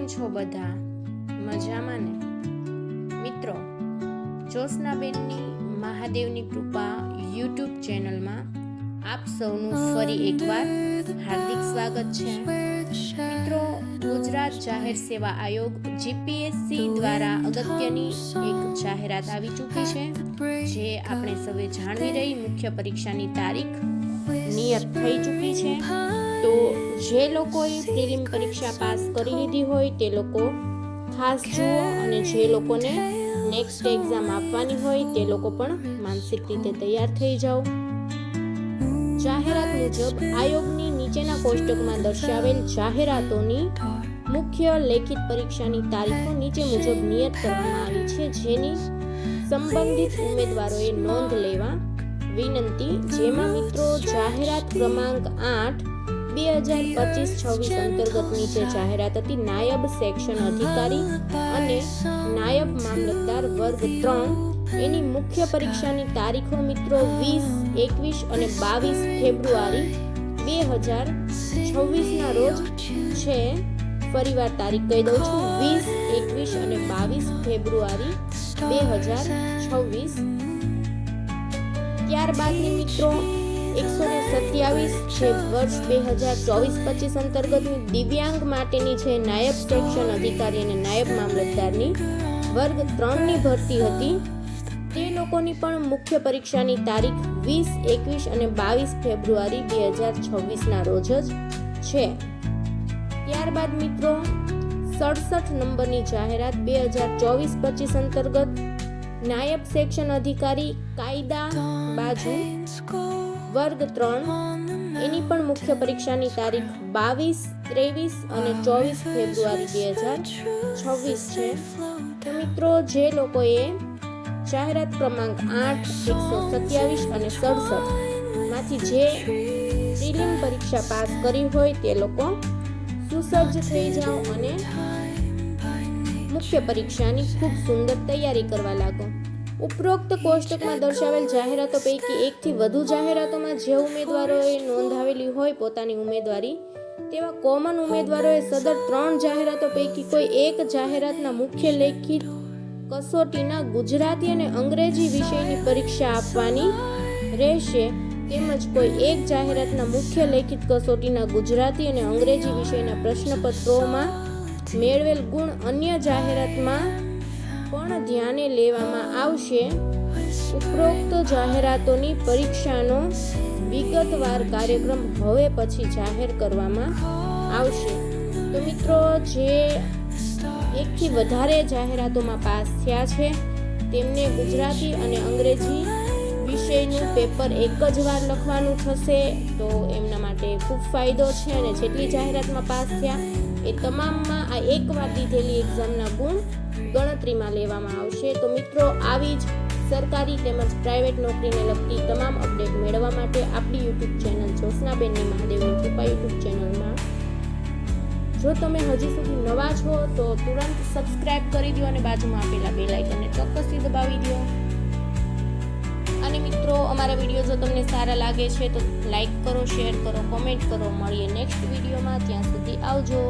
છો બધા? મજામાં ને? મિત્રો, જ્યોત્સનાબેનની મહાદેવની કૃપા યુટ્યુબ ચેનલમાં આપ સૌનું ફરી એકવાર હાર્દિક સ્વાગત છે. મિત્રો, ગુજરાત જાહેર સેવા આયોગ જીપીએસસી દ્વારા અગત્યની એક જાહેરાત આવી ચૂકી છે, જે આપણે સૌએ જાણવી રહી. મુખ્ય પરીક્ષાની તારીખ નિયત થઈ ચૂકી છે. તો જે લોકોએ પ્રિલિમ પરીક્ષા પાસ કરી લીધી હોય તે લોકો ખાસ જુઓ, અને જે લોકોને નેક્સ્ટ એક્ઝામ આપવાની હોય તે લોકો પણ માનસિક રીતે તૈયાર થઈ જાઓ. જાહેરાત મુજબ આયોગની નીચેના કોષ્ટકમાં દર્શાવેલ જાહેરાતોની મુખ્ય લેખિત પરીક્ષાની તારીખો નીચે મુજબ નિયત કરવામાં આવી છે, જેની સંબંધિત ઉમેદવારોએ નોંધ લેવા વિનંતી. જેમાં મિત્રો જાહેરાત ક્રમાંક 8/2025-26 અંતર્ગતની જે જાહેરાત હતી, નાયબ સેક્શન અધિકારી અને નાયબ મામલતદાર વર્ગ 3, એની મુખ્ય પરીક્ષાની તારીખો મિત્રો 20, 21 અને 22 ફેબ્રુઆરી 2026ના રોજ છે. ફરીવાર તારીખ કહી દઉં છું, 20, 21 અને 22 ફેબ્રુઆરી 2026. ત્યારબાદની મિત્રો 127 જે વર્ષ 2024-25 અંતર્ગતની દિવ્યાંગ માટેની જે નાયબ સેક્શન અધિકારી અને નાયબ મામલતદારની વર્ગ 3ની ભરતી હતી, તે લોકોની પણ મુખ્ય પરીક્ષાની તારીખ 20, 21 અને 22 ફેબ્રુઆરી 2026ના રોજ જ છે. ત્યારબાદ મિત્રો 67 નંબરની જાહેરાત 2024-25 અંતર્ગત નાયબ સેક્શન અધિકારી કાયદા બાજુ વર્ગ 3, એની પણ મુખ્ય પરીક્ષાની તારીખ 22, 23 અને 24 ફેબ્રુઆરી 2026 છે. તો મિત્રો, જે લોકોએ જાહેરાત ક્રમાંક 8, 127 અને 67 માંથી જે પ્રિલિમ પરીક્ષા પાસ કરી હોય તે લોકો સુસજ્જ થઈ જાઓ અને મુખ્ય પરીક્ષાની ખૂબ સુંદર તૈયારી કરવા લાગો. ઉપરોક્ત કોષ્ટકમાં દર્શાવેલ જાહેરાતો પૈકી એકથી વધુ જાહેરાતોમાં જે ઉમેદવારોએ નોંધાવેલી હોય પોતાની ઉમેદવારી, તેવા કોમન ઉમેદવારોએ સદર 3 જાહેરાતો પૈકી કોઈ એક જાહેરાતના મુખ્ય લેખિત કસોટીના ગુજરાતી અને અંગ્રેજી વિષયની પરીક્ષા આપવાની રહેશે, તેમજ કોઈ એક જાહેરાતના મુખ્ય લેખિત કસોટીના ગુજરાતી અને અંગ્રેજી વિષયના પ્રશ્નપત્રોમાં મેળવેલ ગુણ અન્ય જાહેરાતમાં પણ ધ્યાને લેવામાં આવશે. ઉપરોક્ત જાહેરાતોની પરીક્ષાનો વિગતવાર કાર્યક્રમ હવે પછી જાહેર કરવામાં આવશે. તો મિત્રો, જે એકથી વધારે જાહેરાતોમાં પાસ થયા છે તેમને ગુજરાતી અને અંગ્રેજી વિષયનું પેપર એક જ વાર લખવાનું થશે, તો એમના માટે ખૂબ ફાયદો છે. અને જેટલી જાહેરાતમાં પાસ થયા એ તમામમાં આ એકવાર દીધેલી એક્ઝામના ગુણ ગણતરીમાં લેવામાં આવશે. તો મિત્રો, આવી જ સરકારી તેમજ પ્રાઇવેટ નોકરીને લગતી તમામ અપડેટ મેળવવા માટે આપણી યુટ્યુબ ચેનલ જ્યોત્સનાબેનની મહાદેવની કૃપા યુટ્યુબ ચેનલમાં જો તમે હજી સુધી નવા છો તો તુરંત સબસ્ક્રાઇબ કરી દો અને બાજુમાં આપેલા બેલ આઇકનને ચોક્કસથી દબાવી દો. અને મિત્રો, અમારા વિડીયો જો તમને સારા લાગે છે તો લાઈક કરો, શેર કરો, કોમેન્ટ કરો. મળીએ નેક્સ્ટ વિડીયોમાં. ત્યાં સુધી આવજો.